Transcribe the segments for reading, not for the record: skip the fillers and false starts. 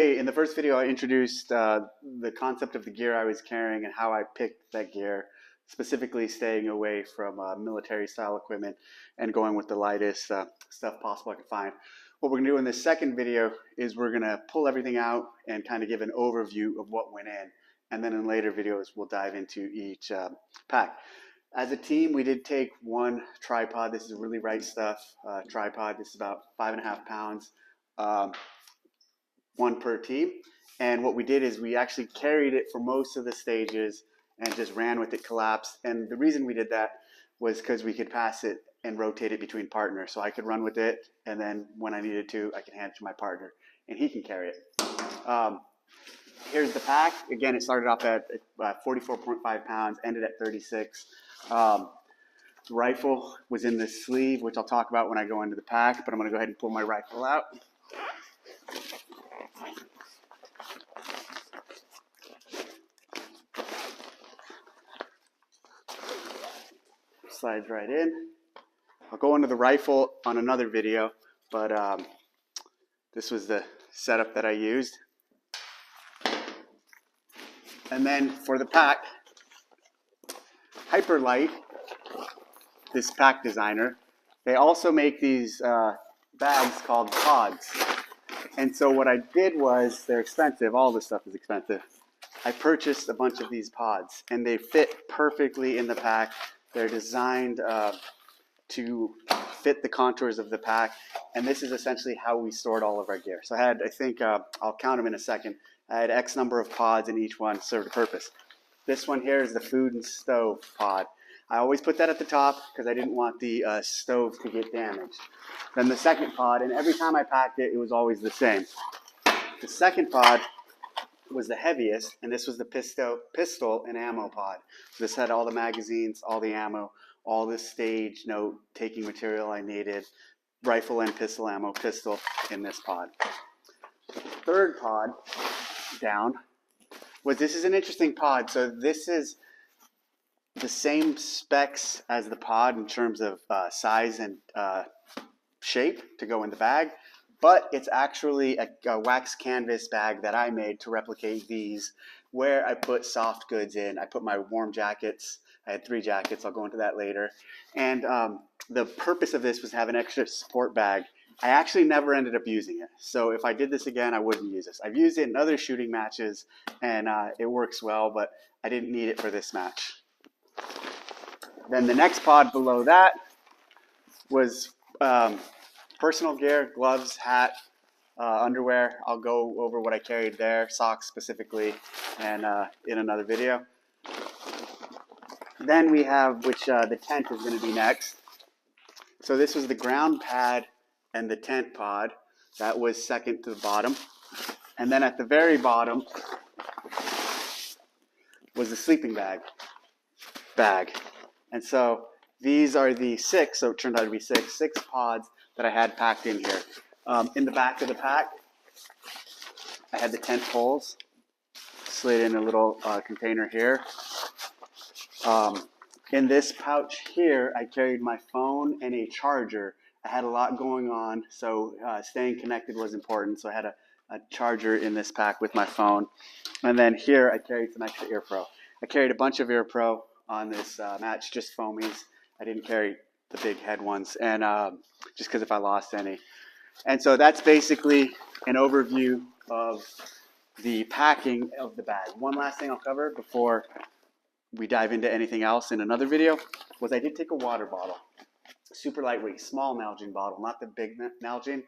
Hey, in the first video, I introduced the concept of the gear I was carrying and how I picked that gear, specifically staying away from military style equipment and going with the lightest stuff possible I could find. What we're going to do in this second video is we're going to pull everything out and kind of give an overview of what went in. And then in later videos, we'll dive into each pack. As a team, we did take one tripod. This is really right stuff tripod. This is about 5.5 pounds. One per team. And what we did is we actually carried it for most of the stages and just ran with it, collapsed. And the reason we did that was because we could pass it and rotate it between partners. So I could run with it, and then when I needed to, I could hand it to my partner, and he can carry it. Here's the pack. Again, it started off at 44.5 pounds, ended at 36. The rifle was in this sleeve, which I'll talk about when I go into the pack, but I'm going to go ahead and pull my rifle out. Slides right in. I'll go into the rifle on another video, but this was the setup that I used. And then for the pack, Hyperlite, this pack designer, they also make these bags called pods. And so what I did was, they're expensive, all this stuff is expensive. I purchased a bunch of these pods, and they fit perfectly in the pack. They're designed to fit the contours of the pack, and this is essentially how we stored all of our gear. So I had, I think, I'll count them in a second. I had X number of pods, and each one served a purpose. This one here is the food and stove pod. I always put that at the top because I didn't want the stove to get damaged. Then the second pod, and every time I packed it, it was always the same. The second pod was the heaviest, and this was the pistol and ammo pod. This had all the magazines, all the ammo, all the stage note taking material I needed, rifle and pistol ammo, pistol in this pod. The third pod down was, this is an interesting pod. So this is the same specs as the pod in terms of size and shape to go in the bag. But it's actually a wax canvas bag that I made to replicate these, where I put soft goods in. I put my warm jackets. I had 3 jackets. I'll go into that later. And the purpose of this was to have an extra support bag. I actually never ended up using it. So if I did this again, I wouldn't use this. I've used it in other shooting matches, and it works well, but I didn't need it for this match. Then the next pod below that was personal gear, gloves, hat, underwear. I'll go over what I carried there, socks specifically, and in another video. Then we have, which the tent is going to be next. So this was the ground pad and the tent pod. That was second to the bottom. And then at the very bottom was the sleeping bag. And so these are the 6, so it turned out to be 6 pods that I had packed in here. In the back of the pack, I had the tent poles, slid in a little container here. In this pouch here, I carried my phone and a charger. I had a lot going on, so staying connected was important. So I had a charger in this pack with my phone. And then here, I carried some extra ear pro. I carried a bunch of ear pro on this match, just foamies. I didn't carry the big head ones, and just because if I lost any. And so that's basically an overview of the packing of the bag. One last thing I'll cover before we dive into anything else in another video was I did take a water bottle. Super lightweight, small Nalgene bottle, not the big Nalgene.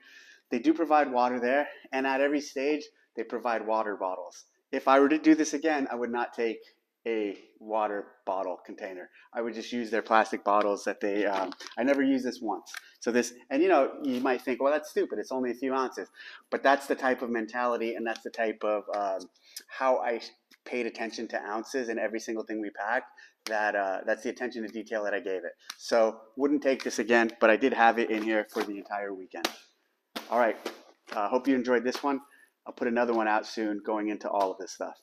They do provide water there, and at every stage, they provide water bottles. If I were to do this again, I would not take a water bottle container. I would just use their plastic bottles that they, I never used this once. So this, and you know, you might think, well, that's stupid. It's only a few ounces. But that's the type of mentality, and that's the type of how I paid attention to ounces in every single thing we packed. That's the attention to detail that I gave it. So wouldn't take this again, but I did have it in here for the entire weekend. All right, hope you enjoyed this one. I'll put another one out soon going into all of this stuff.